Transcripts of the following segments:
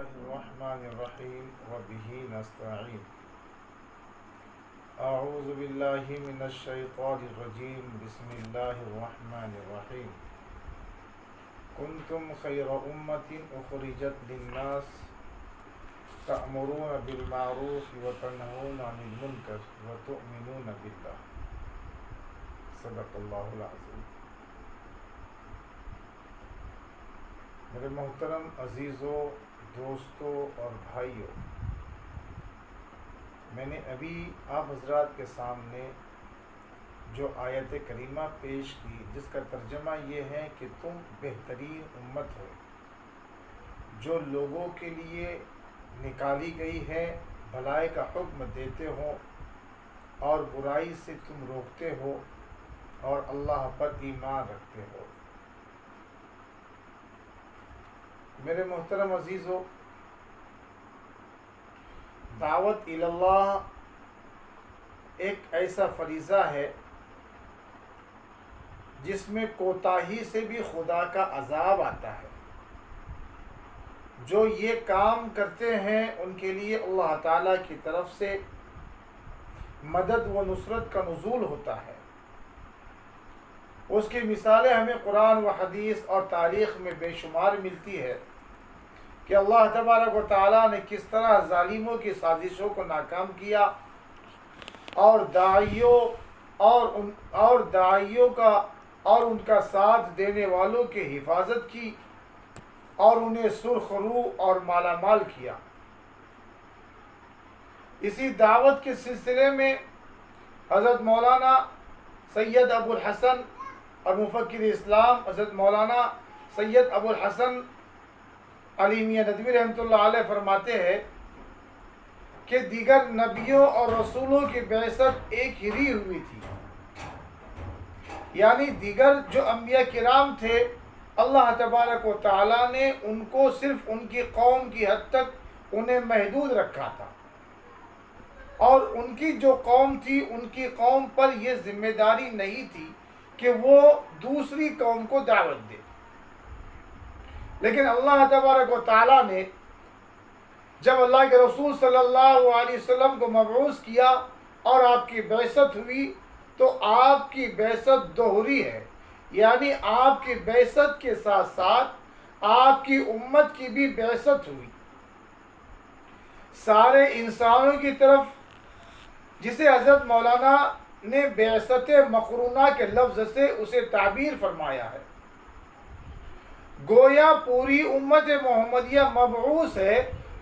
الرحمن الرحیم وبه نستعین اعوذ باللہ من الشیطان الرجیم بسم اللہ الرحمن الرحیم کنتم خیر امت اخرجت للناس تأمرون بالمعروف وتنہون عن المنکر وتؤمنون باللہ صدق اللہ العظیم۔ میرے محترم عزیزوں، دوستوں اور بھائیوں، میں نے ابھی آپ حضرات کے سامنے جو آیت کریمہ پیش کی، جس کا ترجمہ یہ ہے کہ تم بہترین امت ہو جو لوگوں کے لیے نکالی گئی ہے، بھلائی کا حکم دیتے ہو اور برائی سے تم روکتے ہو اور اللہ پر ایمان رکھتے ہو۔ میرے محترم عزیزوں، دعوت اللہ ایک ایسا فریضہ ہے جس میں کوتاہی سے بھی خدا کا عذاب آتا ہے۔ جو یہ کام کرتے ہیں ان کے لیے اللہ تعالیٰ کی طرف سے مدد و نصرت کا نزول ہوتا ہے۔ اس کی مثالیں ہمیں قرآن و حدیث اور تاریخ میں بے شمار ملتی ہے کہ اللہ تبارک و تعالیٰ نے کس طرح ظالموں کی سازشوں کو ناکام کیا اور داعیوں کا اور ان کا ساتھ دینے والوں کی حفاظت کی اور انہیں سرخ رو اور مالا مال کیا۔ اسی دعوت کے سلسلے میں حضرت مولانا سید ابو الحسن اور مفکر اسلام حضرت مولانا سید ابو الحسن علی میاں ندوی رحمۃ اللہ علیہ فرماتے ہیں کہ دیگر نبیوں اور رسولوں کی بعثت ایک ہی ہوئی تھی، یعنی دیگر جو انبیاء کرام تھے اللہ تبارک و تعالیٰ نے ان کو صرف ان کی قوم کی حد تک انہیں محدود رکھا تھا، اور ان کی جو قوم تھی ان کی قوم پر یہ ذمہ داری نہیں تھی کہ وہ دوسری قوم کو دعوت دے۔ لیکن اللہ تبارک و تعالیٰ نے جب اللہ کے رسول صلی اللہ علیہ وسلم کو مبعوث کیا اور آپ کی بعثت ہوئی تو آپ کی بعثت دوہری ہے، یعنی آپ کی بعثت کے ساتھ ساتھ آپ کی امت کی بھی بعثت ہوئی سارے انسانوں کی طرف، جسے حضرت مولانا نے بعثت مقرونہ کے لفظ سے اسے تعبیر فرمایا ہے۔ گویا پوری امت محمدیہ مبعوث ہے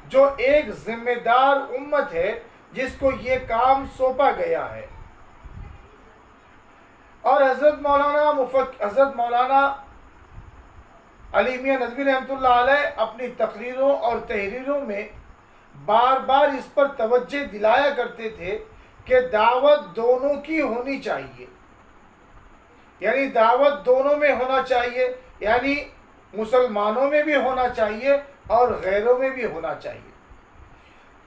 جو ایک ذمہ دار امت ہے جس کو یہ کام سونپا گیا ہے۔ اور حضرت مولانا علی میاں ندوی رحمۃ اللہ علیہ اپنی تقریروں اور تحریروں میں بار بار اس پر توجہ دلایا کرتے تھے کہ دعوت دونوں کی ہونی چاہیے، یعنی دعوت دونوں میں ہونا چاہیے، یعنی مسلمانوں میں بھی ہونا چاہیے اور غیروں میں بھی ہونا چاہیے،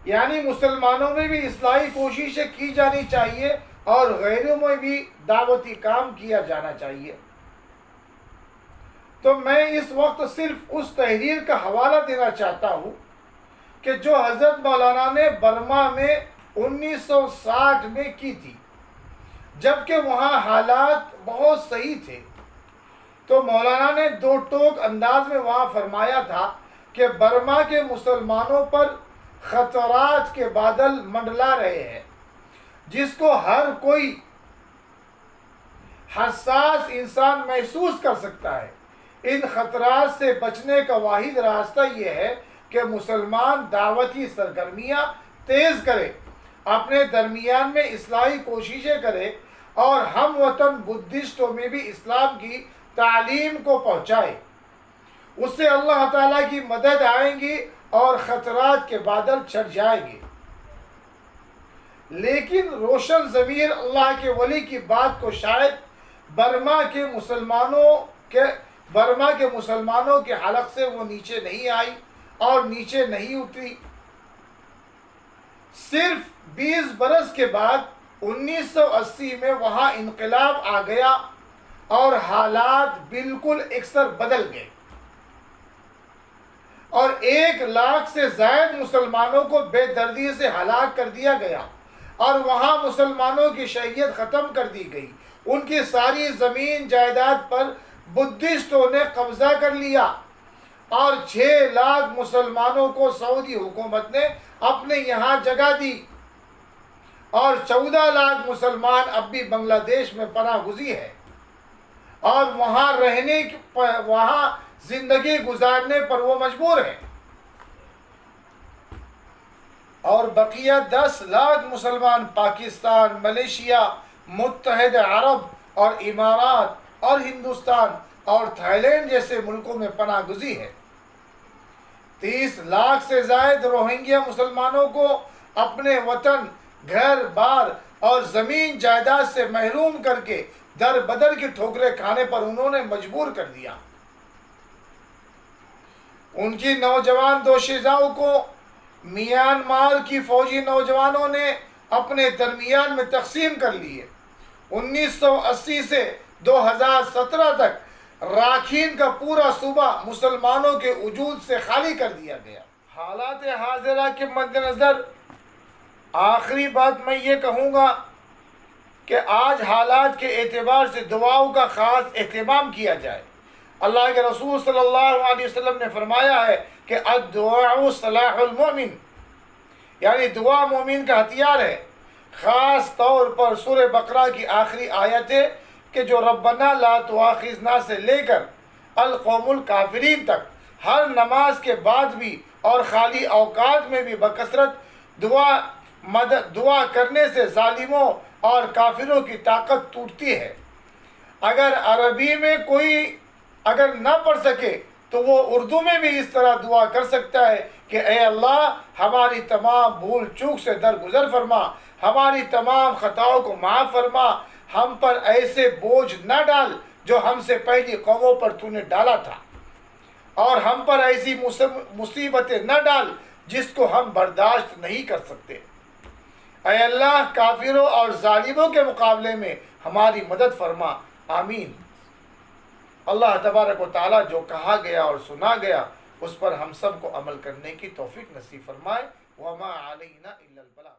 یعنی مسلمانوں میں بھی اصلاحی کوششیں کی جانی چاہیے اور غیروں میں بھی دعوتی کام کیا جانا چاہیے۔ تو میں اس وقت صرف اس تحریر کا حوالہ دینا چاہتا ہوں کہ جو حضرت مولانا نے برما میں 1960 میں کی تھی، جبکہ وہاں حالات بہت صحیح تھے، تو مولانا نے دو ٹوک انداز میں وہاں فرمایا تھا کہ برما کے مسلمانوں پر خطرات کے بادل منڈلا رہے ہیں، جس کو ہر کوئی حساس انسان محسوس کر سکتا ہے۔ ان خطرات سے بچنے کا واحد راستہ یہ ہے کہ مسلمان دعوتی سرگرمیاں تیز کرے، اپنے درمیان میں اصلاحی کوششیں کرے اور ہم وطن بدھسٹوں میں بھی اسلام کی تعلیم کو پہنچائے۔ اس سے اللہ تعالیٰ کی مدد آئیں گی اور خطرات کے بادل چھٹ جائیں گے۔ لیکن روشن ضمیر اللہ کے ولی کی بات کو شاید برما کے مسلمانوں کے حلق سے وہ نیچے نہیں آئی اور نیچے نہیں اتری۔ صرف 20 برس کے بعد 1980 میں وہاں انقلاب آ گیا اور حالات بالکل اکثر بدل گئے۔ اور 1,00,000 سے زائد مسلمانوں کو بے دردی سے ہلاک کر دیا گیا، اور وہاں مسلمانوں کی شہریت ختم کر دی گئی۔ ان کی ساری زمین جائیداد پر بدھسٹوں نے قبضہ کر لیا، اور 6,00,000 مسلمانوں کو سعودی حکومت نے اپنے یہاں جگہ دی، اور 14,00,000 مسلمان اب بھی بنگلہ دیش میں پناہ گزین ہے، اور وہاں زندگی گزارنے پر وہ مجبور ہیں، اور بقیہ 10,00,000 مسلمان پاکستان، ملیشیا، متحدہ عرب اور امارات اور ہندوستان اور تھائی لینڈ جیسے ملکوں میں پناہ گزین ہے۔ 30,00,000 سے زائد روہنگیا مسلمانوں کو اپنے وطن، گھر بار اور زمین جائیداد سے محروم کر کے در بدر کی ٹھوکریں کھانے پر انہوں نے مجبور کر دیا۔ ان کی نوجوان دوشیزاؤں کو میانمار کی فوجی نوجوانوں نے اپنے درمیان میں تقسیم کر لیے۔ 1980 سے 2017 تک راکھین کا پورا صوبہ مسلمانوں کے وجود سے خالی کر دیا گیا۔ حالات حاضرہ کے مد نظر آخری بات میں یہ کہوں گا کہ آج حالات کے اعتبار سے دعاؤں کا خاص اہتمام کیا جائے۔ اللہ کے رسول صلی اللہ علیہ وسلم نے فرمایا ہے کہ الدعاء سلاح المؤمن، یعنی دعا مومن کا ہتھیار ہے۔ خاص طور پر سورہ بقرہ کی آخری آیت ہے کہ جو ربنا لا تؤاخذنا سے لے کر القوم الکافرین تک ہر نماز کے بعد بھی اور خالی اوقات میں بھی بکثرت دعا کرنے سے ظالموں اور کافروں کی طاقت ٹوٹتی ہے۔ اگر عربی میں کوئی اگر نہ پڑھ سکے تو وہ اردو میں بھی اس طرح دعا کر سکتا ہے کہ اے اللہ ہماری تمام بھول چوک سے درگزر فرما، ہماری تمام خطاؤں کو معاف فرما، ہم پر ایسے بوجھ نہ ڈال جو ہم سے پہلی قوموں پر تو نے ڈالا تھا، اور ہم پر ایسی مصیبتیں نہ ڈال جس کو ہم برداشت نہیں کر سکتے۔ اے اللہ کافروں اور ظالموں کے مقابلے میں ہماری مدد فرما، آمین۔ اللہ تبارک و تعالیٰ جو کہا گیا اور سنا گیا اس پر ہم سب کو عمل کرنے کی توفیق نصیب فرمائے۔ وما علینا الا البلاغ۔